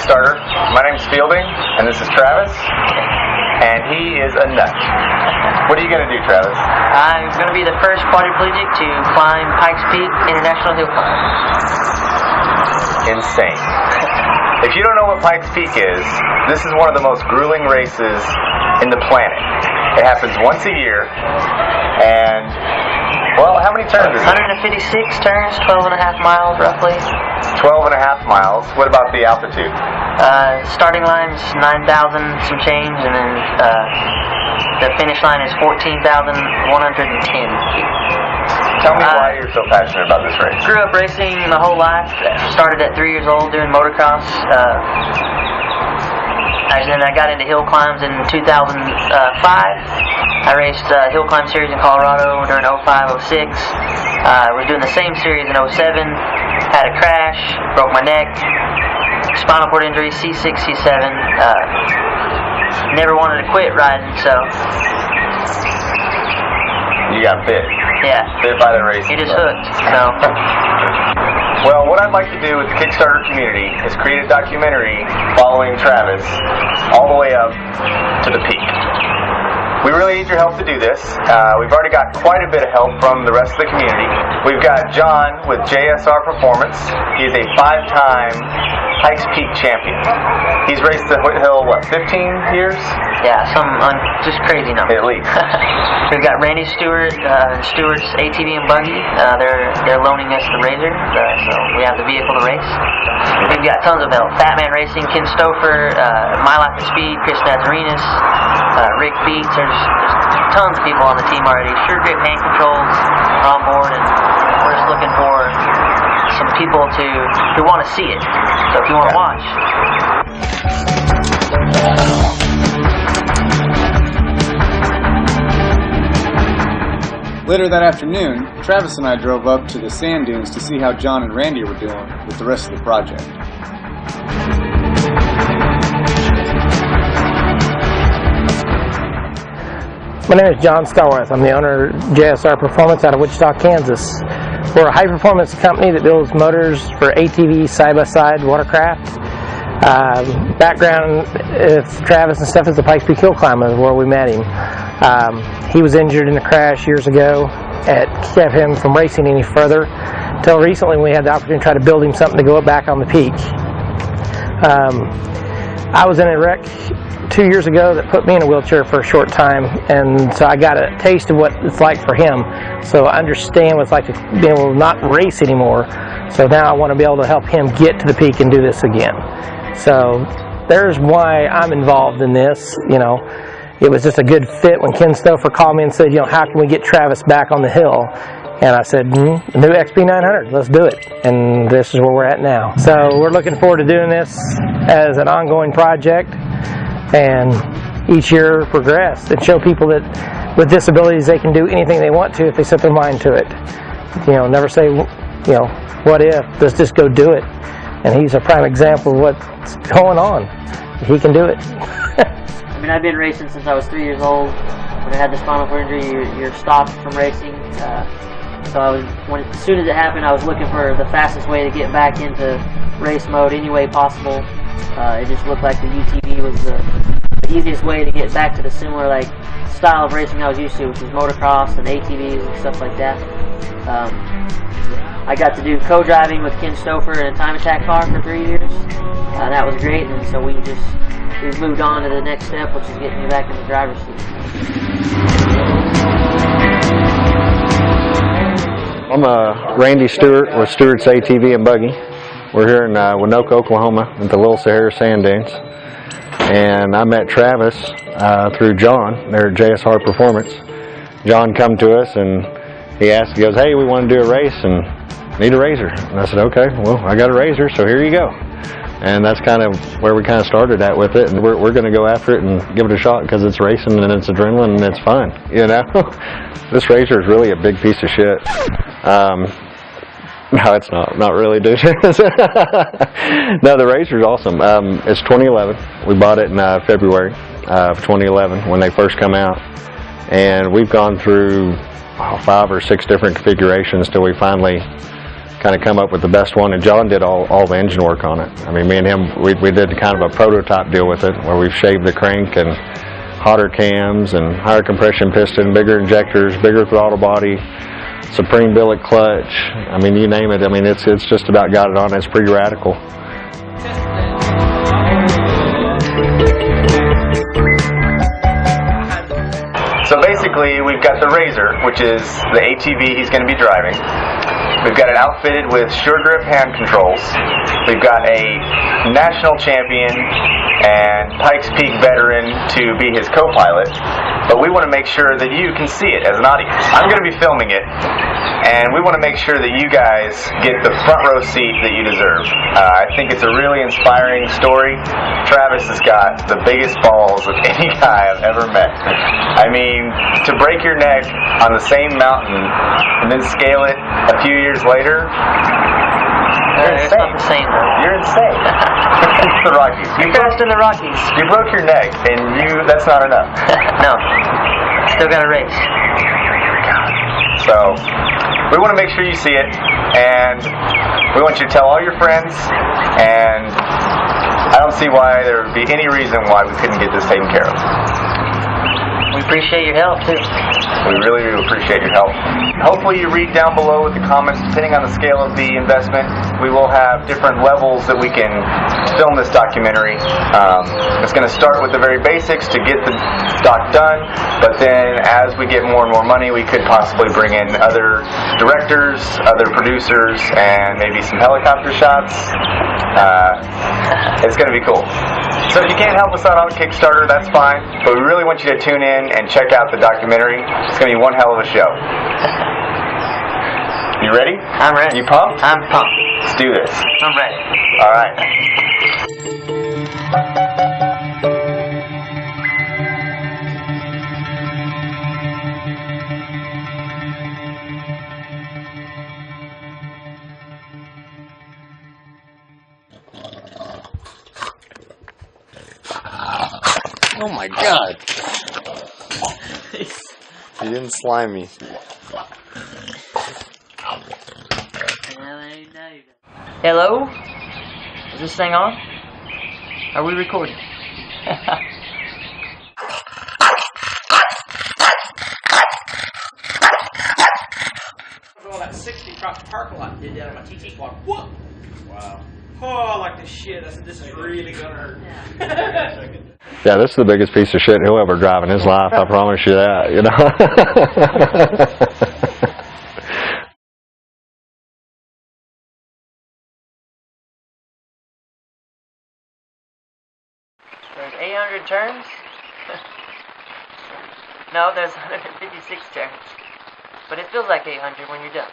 Kickstarter. My name's Fielding, and this is Travis, and he is a nut. What are you going to do, Travis? I'm going to be the first quadriplegic to climb Pikes Peak International Hill Climb. Insane. If you don't know what Pikes Peak is, this is one of the most grueling races in the planet. It happens once a year, and, well, how many turns is it? 156 turns, 12.5 miles roughly. 12.5 miles. What about the altitude? Starting line's 9,000 some change, and then the finish line is 14,110 feet. Tell me why you're so passionate about this race. Grew up racing my whole life. Started at 3 years old doing motocross. And then I got into hill climbs in 2005. I raced hill climb series in Colorado during 05, 06. Was doing the same series in 07. Had a crash, broke my neck, spinal cord injury, C6, C7. Never wanted to quit riding, so. You got bit. Yeah. Bit by the race. It is hooked, so. Well, what I'd like to do with the Kickstarter community is create a documentary following Travis all the way up to the peak. We really need your help to do this. We've already got quite a bit of help from the rest of the community. We've got John with JSR Performance. He is a 5-time Pikes Peak champion. He's raced the hill, what, 15 years? Yeah, some just crazy number. At least. We've got Randy Stewart, Stewart's ATV and Buggy. They're loaning us the Razor, so we have the vehicle to race. We've got tons of help. Fat Man Racing, Ken Stouffer, My Life at Speed, Chris Nazarenas, Rick Beats. There's tons of people on the team already. Sure Grip Hand Controls are on board, and we're just looking for some people who want to see it. So if you want to watch. Later that afternoon, Travis and I drove up to the sand dunes to see how John and Randy were doing with the rest of the project. My name is John Starworth. I'm the owner of JSR Performance out of Wichita, Kansas. We're a high-performance company that builds motors for ATV, side-by-side, watercraft. Background of Travis and stuff is the Pikes Peak Hill Climb, is where we met him. He was injured in a crash years ago. It kept him from racing any further. Until recently, we had the opportunity to try to build him something to go back on the peak. I was in a wreck 2 years ago that put me in a wheelchair for a short time, and so I got a taste of what it's like for him. So I understand what it's like to be able to not race anymore. So now I want to be able to help him get to the peak and do this again. So there's why I'm involved in this. You know, it was just a good fit when Ken Stouffer called me and said, you know, how can we get Travis back on the hill? And I said, the new XP900, let's do it. And this is where we're at now. So we're looking forward to doing this as an ongoing project, and each year progress and show people that with disabilities they can do anything they want to if they set their mind to it. You know, never say, you know, what if, let's just go do it. And he's a prime example of what's going on. He can do it. I mean, I've been racing since I was 3 years old. When I had the spinal cord injury, you're stopped from racing. So as soon as it happened, I was looking for the fastest way to get back into race mode any way possible. It just looked like the UTV was the easiest way to get back to the similar style of racing I was used to, which is motocross and ATVs and stuff like that. I got to do co-driving with Ken Stouffer in a time attack car for 3 years. That was great, and so we've moved on to the next step, which is getting me back in the driver's seat. I'm Randy Stewart with Stewart's ATV and Buggy. We're here in Winoka, Oklahoma at the Little Sahara Sand Dunes. And I met Travis through John there at JSR Performance. John come to us and he goes, hey, we want to do a race and need a razor. And I said, okay, well, I got a razor, so here you go. And that's kind of where we kind of started at with it, and we're going to go after it and give it a shot because it's racing and it's adrenaline and it's fun, you know. This razor is really a big piece of shit. No, it's not really, dude. No, the razor's awesome. It's 2011. We bought it in February of 2011 when they first come out, and we've gone through 5 or 6 different configurations till we finally kind of come up with the best one, and John did all the engine work on it. I mean, me and him, we did kind of a prototype deal with it, where we've shaved the crank and hotter cams and higher compression piston, bigger injectors, bigger throttle body, Supreme billet clutch. I mean, you name it. I mean, it's just about got it on. It's pretty radical. So basically, we've got the RZR, which is the ATV he's going to be driving. We've got it outfitted with Sure Grip hand controls. We've got a national champion and Pikes Peak veteran to be his co-pilot, but we want to make sure that you can see it as an audience. I'm going to be filming it, and we want to make sure that you guys get the front row seat that you deserve. I think it's a really inspiring story. Travis has got the biggest balls of any guy I've ever met. I mean, to break your neck on the same mountain and then scale it a few years later, you're It's insane. not the same though. You're insane. It's the Rockies. You're fast in the Rockies. You broke your neck, and that's not enough. No. Still got a race. So, we want to make sure you see it, and we want you to tell all your friends, and I don't see why there would be any reason why we couldn't get this taken care of. We appreciate your help too. We really do appreciate your help. Hopefully you read down below with the comments, depending on the scale of the investment. We will have different levels that we can film this documentary. It's going to start with the very basics to get the doc done, but then as we get more and more money, we could possibly bring in other directors, other producers, and maybe some helicopter shots. It's going to be cool. So if you can't help us out on Kickstarter, that's fine, but we really want you to tune in and check out the documentary. It's going to be one hell of a show. You ready? I'm ready. You pumped? I'm pumped. Let's do this. I'm ready. All right. Oh my god! He didn't slime me. Hello? Is this thing on? Are we recording? All that 60 across the parking lot did that on my TT squad. Whoa! Wow. Oh, I like this shit. I said, this is really gonna hurt. Yeah, this is the biggest piece of shit he'll ever drive in his life. I promise you that. You know. There's 800 turns? No, there's 156 turns. But it feels like 800 when you're done.